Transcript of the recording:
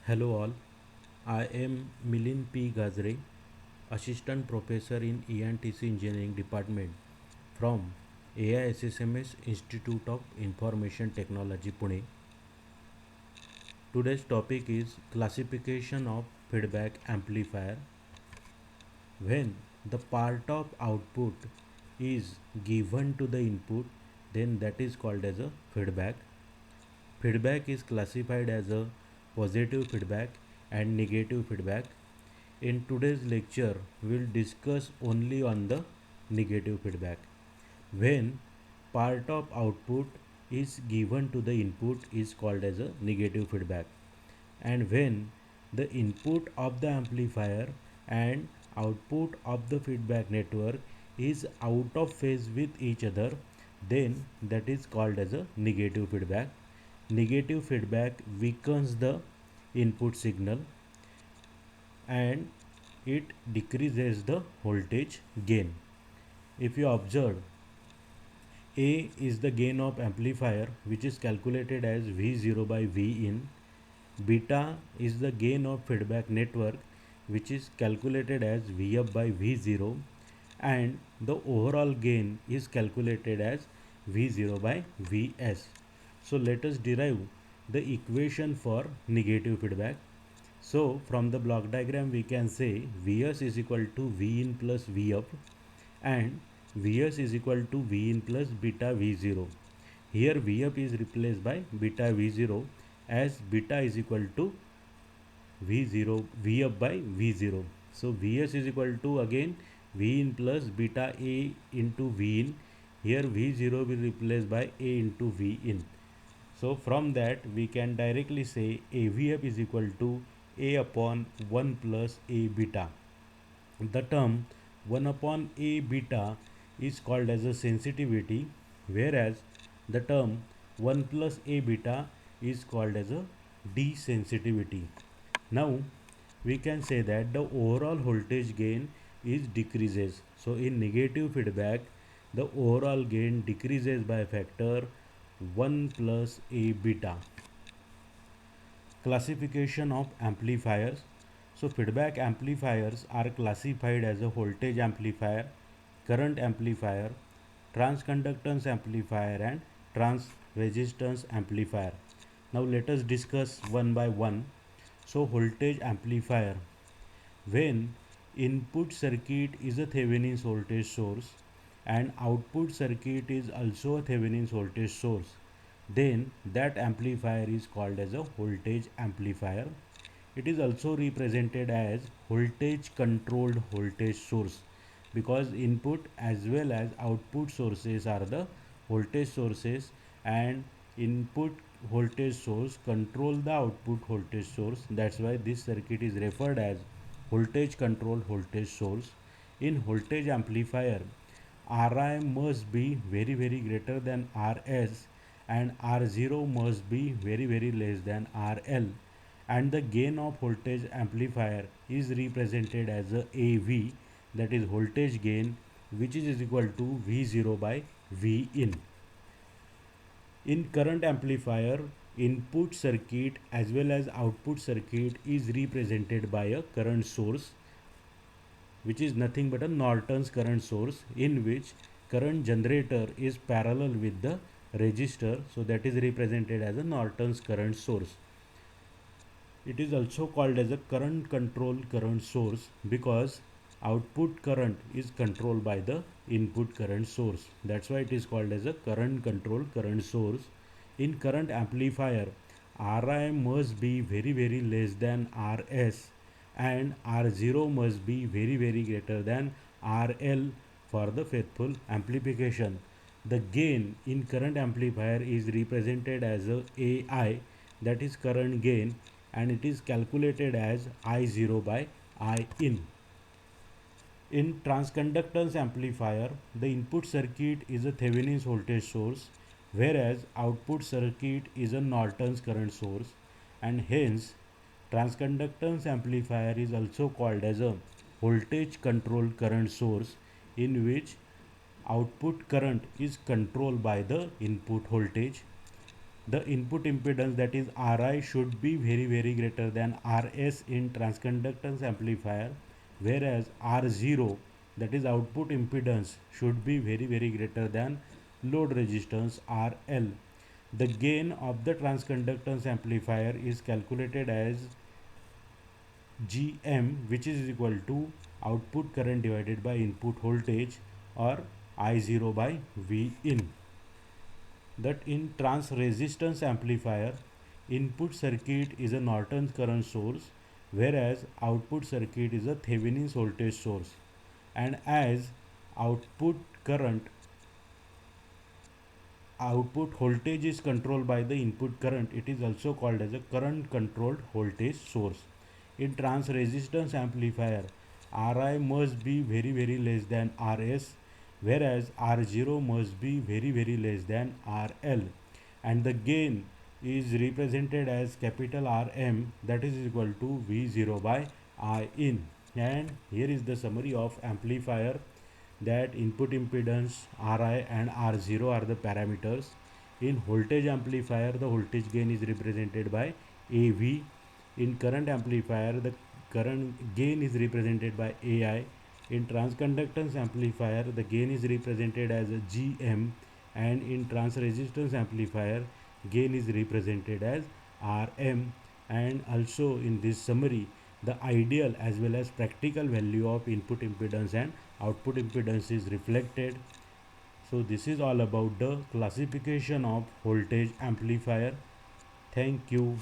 Hello all, I am Milind P. Gazre, Assistant Professor in ENTC Engineering Department from AISSMS Institute of Information Technology Pune. Today's topic is classification of feedback amplifier. When the part of output is given to the input, then that is called as a feedback. Feedback is classified as a positive feedback and negative feedback. In today's lecture, we'll discuss only on the negative feedback. When part of output is given to the input is called as a negative feedback. And when the input of the amplifier and output of the feedback network is out of phase with each other, then that is called as a negative feedback. Negative feedback weakens the input signal and it decreases the voltage gain. If you observe, A is the gain of amplifier which is calculated as V0 by V in. Beta is the gain of feedback network which is calculated as V up by V0, and the overall gain is calculated as V0 by Vs. So let us derive the equation for negative feedback. So from the block diagram we can say Vs is equal to V in plus V up and Vs is equal to V in plus beta V0. Here V up is replaced by beta V0 as beta is equal to V0 V up by V0. So Vs is equal to again V in plus beta A into V in. Here V0 will replace by A into V in. So from that we can directly say AVF is equal to A upon 1 plus A beta. The term 1 upon A beta is called as a sensitivity, whereas the term 1 plus A beta is called as a desensitivity. Now we can say that the overall voltage gain is decreases. So in negative feedback the overall gain decreases by factor 1 plus A beta. Classification of amplifiers. So feedback amplifiers are classified as a voltage amplifier, current amplifier, transconductance amplifier and trans resistance amplifier. Now let us discuss one by one. So voltage amplifier, when input circuit is a Thevenin's voltage source and output circuit is also a Thevenin's voltage source, then that amplifier is called as a voltage amplifier. It is also represented as voltage controlled voltage source because input as well as output sources are the voltage sources, and input voltage source control the output voltage source. That's why this circuit is referred as voltage controlled voltage source. In voltage amplifier, Ri must be very greater than Rs and R0 must be very less than RL, and the gain of voltage amplifier is represented as a AV, that is voltage gain, which is equal to V0 by V in. In current amplifier, input circuit as well as output circuit is represented by a current source, which is nothing but a Norton's current source, in which current generator is parallel with the resistor, so that is represented as a Norton's current source. It is also called as a current controlled current source because output current is controlled by the input current source. That's why it is called as a current controlled current source. In current amplifier, Ri must be very less than Rs and R0 must be very greater than RL for the faithful amplification. The gain in current amplifier is represented as a AI, that is current gain, and it is calculated as I0 by I in. In transconductance amplifier, the input circuit is a Thevenin's voltage source, whereas output circuit is a Norton's current source, and hence transconductance amplifier is also called as a voltage controlled current source, in which output current is controlled by the input voltage. the input impedance, that is Ri, should be very greater than Rs in transconductance amplifier, whereas R0, that is output impedance, should be very greater than load resistance RL. The gain of the transconductance amplifier is calculated as Gm, which is equal to output current divided by input voltage, or I0 by V in. That in trans resistance amplifier, input circuit is a Norton current source, whereas output circuit is a Thevenin's voltage source. And as output current output voltage is controlled by the input current, it is also called as a current controlled voltage source. In trans resistance amplifier, Ri must be very less than Rs, whereas R0 must be very less than RL, and the gain is represented as capital Rm, that is equal to V0 by I in. And here is the summary of amplifier, that input impedance Ri and R0 are the parameters. In voltage amplifier, the voltage gain is represented by AV. In current amplifier, the current gain is represented by AI. In transconductance amplifier, the gain is represented as a Gm, and in trans resistance amplifier, gain is represented as Rm. And also in this summary, the ideal as well as practical value of input impedance and output impedance is reflected. So this is all about the classification of voltage amplifier. Thank you.